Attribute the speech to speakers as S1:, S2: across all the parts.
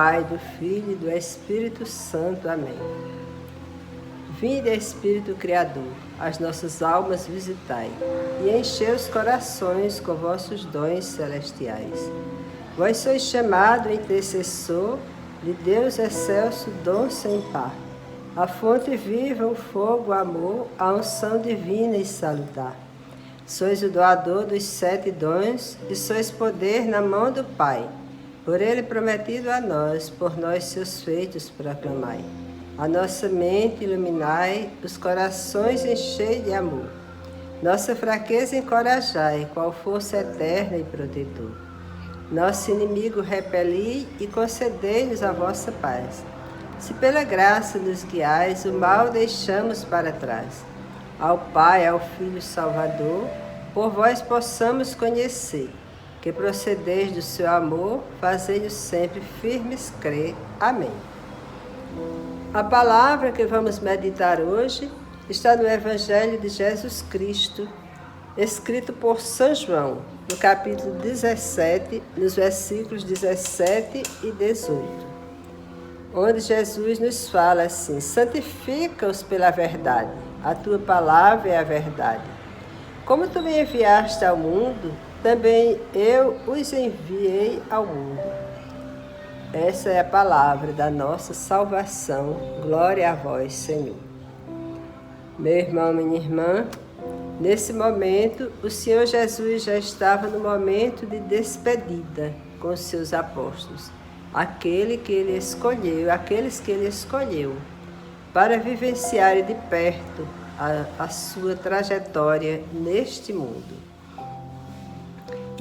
S1: Pai, do Filho e do Espírito Santo. Amém. Vinde, Espírito Criador, as nossas almas visitai, e enchei os corações com vossos dons celestiais. Vós sois chamado intercessor de Deus excelso, dom sem par, a fonte viva, o fogo, o amor, a unção divina e salutar. Sois o doador dos 7 dons, e sois poder na mão do Pai. Por ele prometido a nós, por nós seus feitos proclamai. A nossa mente iluminai, os corações enchei de amor. Nossa fraqueza encorajai, qual força eterna e protetor. Nosso inimigo repeli e concedei-nos a vossa paz. Se pela graça nos guiais, o mal deixamos para trás. Ao Pai, ao Filho Salvador, por vós possamos conhecer, que procedeis do seu amor, fazei-nos sempre firmes crer. Amém. A palavra que vamos meditar hoje está no Evangelho de Jesus Cristo, escrito por São João, no capítulo 17, nos versículos 17 e 18, onde Jesus nos fala assim: santifica-os pela verdade, a tua palavra é a verdade. Como tu me enviaste ao mundo, também eu os enviei ao mundo. Essa é a palavra da nossa salvação. Glória a vós, Senhor. Meu irmão, minha irmã, nesse momento, o Senhor Jesus já estava no momento de despedida com os seus apóstolos, aqueles que ele escolheu para vivenciarem de perto a sua trajetória neste mundo.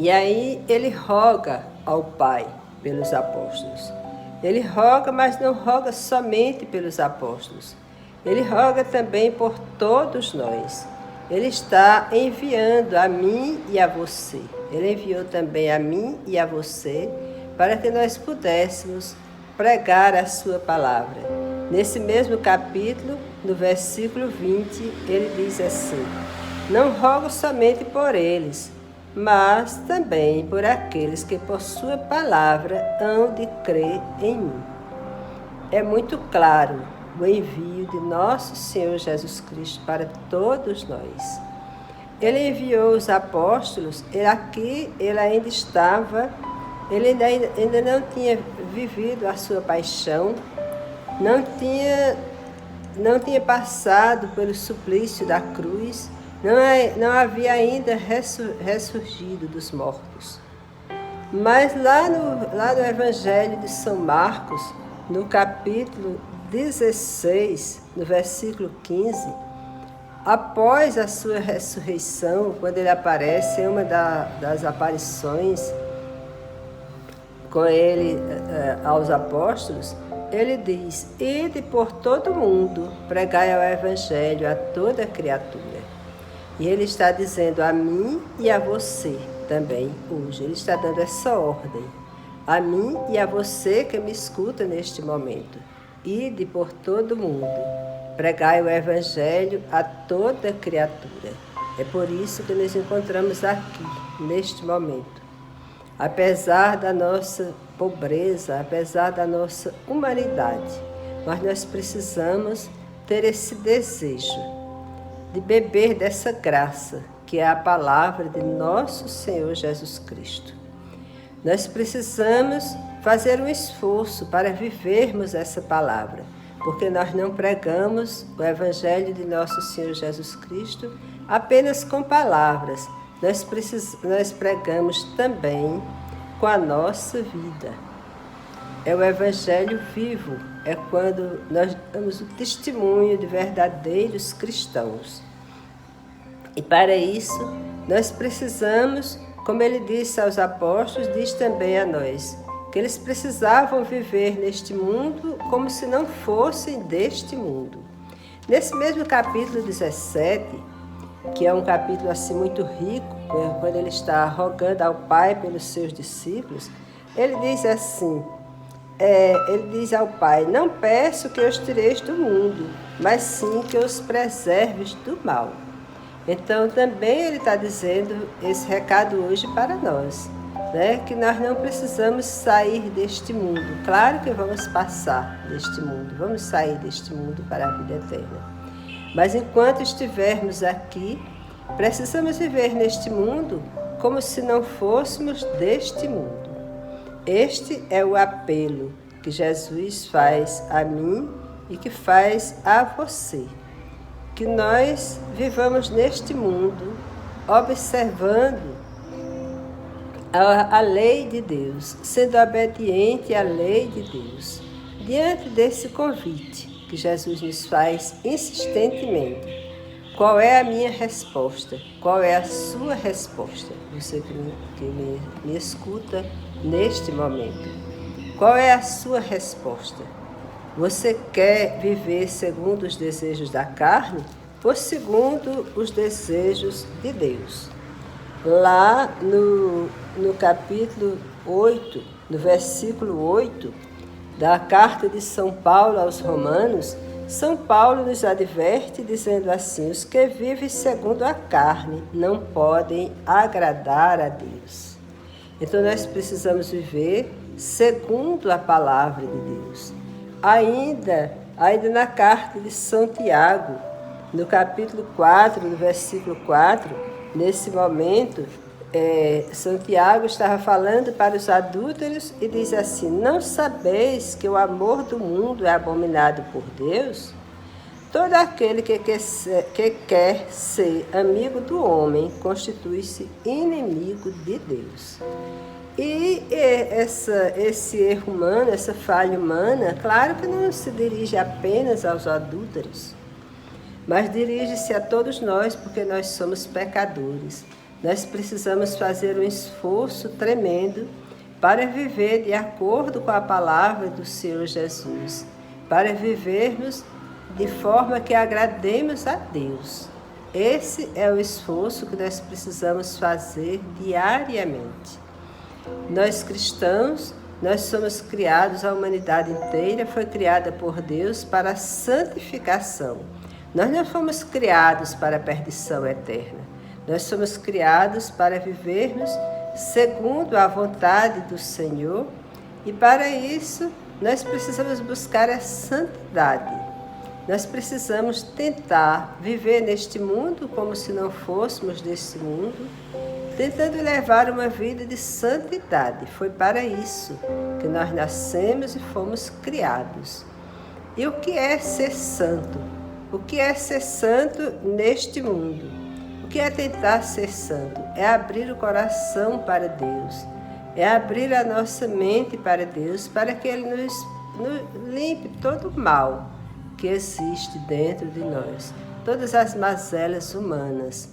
S1: E aí ele roga ao Pai pelos apóstolos. Ele roga, mas não roga somente pelos apóstolos. Ele roga também por todos nós. Ele está enviando a mim e a você. Ele enviou também a mim e a você para que nós pudéssemos pregar a sua palavra. Nesse mesmo capítulo, no versículo 20, ele diz assim: não rogo somente por eles, mas também por aqueles que por sua palavra hão de crer em mim. É muito claro o envio de nosso Senhor Jesus Cristo para todos nós. Ele enviou os apóstolos, ele ainda não tinha vivido a sua paixão, não tinha passado pelo suplício da cruz, não havia ainda ressurgido dos mortos. Mas lá no Evangelho de São Marcos, no capítulo 16, no versículo 15, após a sua ressurreição, quando ele aparece em uma das aparições com ele aos apóstolos, ele diz: ide por todo mundo, pregai o Evangelho a toda criatura. E ele está dizendo a mim e a você também hoje. Ele está dando essa ordem a mim e a você que me escuta neste momento. Ide por todo mundo, pregai o Evangelho a toda criatura. É por isso que nos encontramos aqui, neste momento. Apesar da nossa pobreza, apesar da nossa humanidade, mas nós precisamos ter esse desejo de beber dessa graça, que é a palavra de nosso Senhor Jesus Cristo. Nós precisamos fazer um esforço para vivermos essa palavra, porque nós não pregamos o Evangelho de nosso Senhor Jesus Cristo apenas com palavras, nós pregamos também com a nossa vida. É o Evangelho vivo, é quando nós damos o testemunho de verdadeiros cristãos. E para isso, nós precisamos, como ele disse aos apóstolos, diz também a nós, que eles precisavam viver neste mundo como se não fossem deste mundo. Nesse mesmo capítulo 17, que é um capítulo assim muito rico, quando ele está rogando ao Pai pelos seus discípulos, ele diz assim, ele diz ao Pai: não peço que os tireis do mundo, mas sim que os preserves do mal. Então também ele está dizendo esse recado hoje para nós. né, que nós não precisamos sair deste mundo. Claro que vamos passar deste mundo, vamos sair deste mundo para a vida eterna. Mas enquanto estivermos aqui, precisamos viver neste mundo como se não fôssemos deste mundo. Este é o apelo que Jesus faz a mim e que faz a você. Que nós vivamos neste mundo observando a lei de Deus, sendo obediente à lei de Deus. Diante desse convite que Jesus nos faz insistentemente, qual é a minha resposta? Qual é a sua resposta? Você que me escuta neste momento. Qual é a sua resposta? Você quer viver segundo os desejos da carne ou segundo os desejos de Deus? Lá no capítulo 8, no versículo 8, da carta de São Paulo aos Romanos, São Paulo nos adverte dizendo assim: os que vivem segundo a carne não podem agradar a Deus. Então nós precisamos viver segundo a palavra de Deus. Ainda na carta de São Tiago, no capítulo 4, no versículo 4, nesse momento, São Tiago estava falando para os adúlteros e diz assim: não sabeis que o amor do mundo é abominado por Deus? Todo aquele que quer ser amigo do homem constitui-se inimigo de Deus. E esse erro humano, essa falha humana, claro que não se dirige apenas aos adúlteros, mas dirige-se a todos nós, porque nós somos pecadores. Nós precisamos fazer um esforço tremendo para viver de acordo com a palavra do Senhor Jesus, para vivermos de forma que agrademos a Deus. Esse é o esforço que nós precisamos fazer diariamente. Nós cristãos, nós somos criados, a humanidade inteira foi criada por Deus para a santificação. Nós não fomos criados para a perdição eterna. Nós somos criados para vivermos segundo a vontade do Senhor e para isso nós precisamos buscar a santidade. Nós precisamos tentar viver neste mundo como se não fôssemos deste mundo, tentando levar uma vida de santidade. Foi para isso que nós nascemos e fomos criados. E o que é ser santo? O que é ser santo neste mundo? O que é tentar ser santo? É abrir o coração para Deus, é abrir a nossa mente para Deus, para que Ele nos limpe todo o mal que existe dentro de nós, todas as mazelas humanas.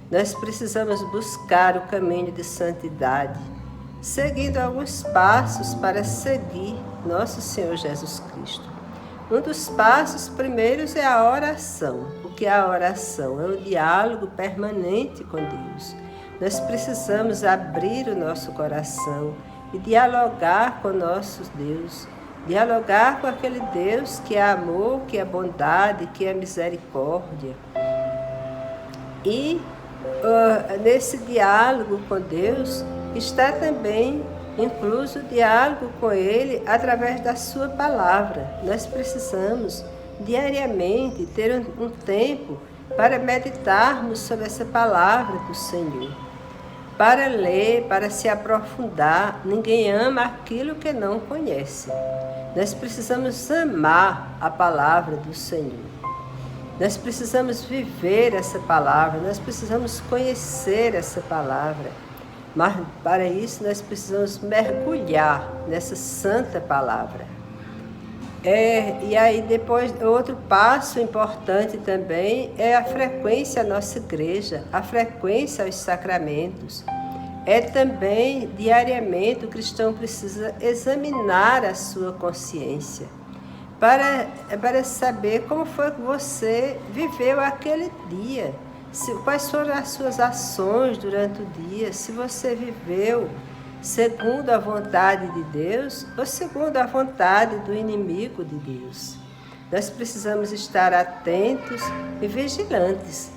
S1: Nós precisamos buscar o caminho de santidade, seguindo alguns passos para seguir nosso Senhor Jesus Cristo. Um dos passos primeiros é a oração. O que é a oração? É um diálogo permanente com Deus. Nós precisamos abrir o nosso coração e dialogar com nosso Deus, dialogar com aquele Deus que é amor, que é bondade, que é misericórdia. E nesse diálogo com Deus está também incluso o diálogo com Ele através da sua palavra. Nós precisamos diariamente ter um tempo para meditarmos sobre essa palavra do Senhor, para ler, para se aprofundar. Ninguém ama aquilo que não conhece. Nós precisamos amar a palavra do Senhor. Nós precisamos viver essa palavra, nós precisamos conhecer essa palavra. Mas para isso nós precisamos mergulhar nessa santa palavra. E aí depois, outro passo importante também é a frequência à nossa igreja, a frequência aos sacramentos. É também, diariamente, o cristão precisa examinar a sua consciência para saber como foi que você viveu aquele dia, quais foram as suas ações durante o dia, se você viveu segundo a vontade de Deus ou segundo a vontade do inimigo de Deus. Nós precisamos estar atentos e vigilantes,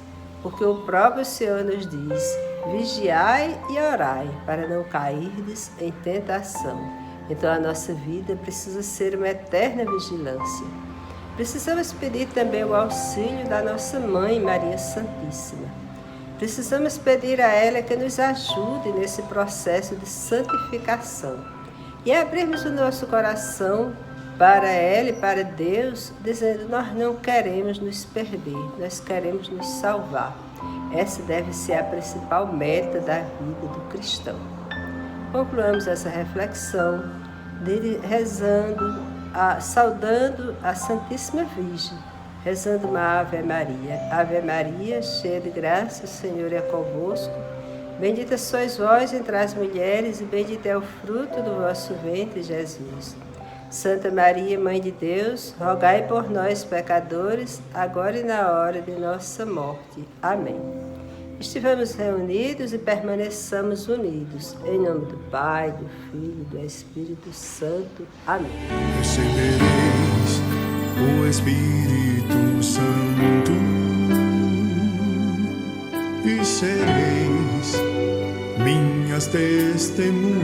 S1: porque o próprio Senhor nos diz Vigiai e orai, para não cairdes em tentação. Então a nossa vida precisa ser uma eterna vigilância. Precisamos pedir também o auxílio da nossa Mãe Maria Santíssima. Precisamos pedir a ela que nos ajude nesse processo de santificação e abrirmos o nosso coração para ela e para Deus, dizendo: nós não queremos nos perder, nós queremos nos salvar. Essa deve ser a principal meta da vida do cristão. Concluamos essa reflexão rezando, saudando a Santíssima Virgem, rezando uma Ave Maria. Ave Maria, cheia de graça, o Senhor é convosco. Bendita sois vós entre as mulheres e bendito é o fruto do vosso ventre, Jesus. Santa Maria, Mãe de Deus, rogai por nós, pecadores, agora e na hora de nossa morte. Amém. Estivemos reunidos e permaneçamos unidos. Em nome do Pai, do Filho e do Espírito Santo. Amém.
S2: Recebereis o Espírito Santo e sereis minhas testemunhas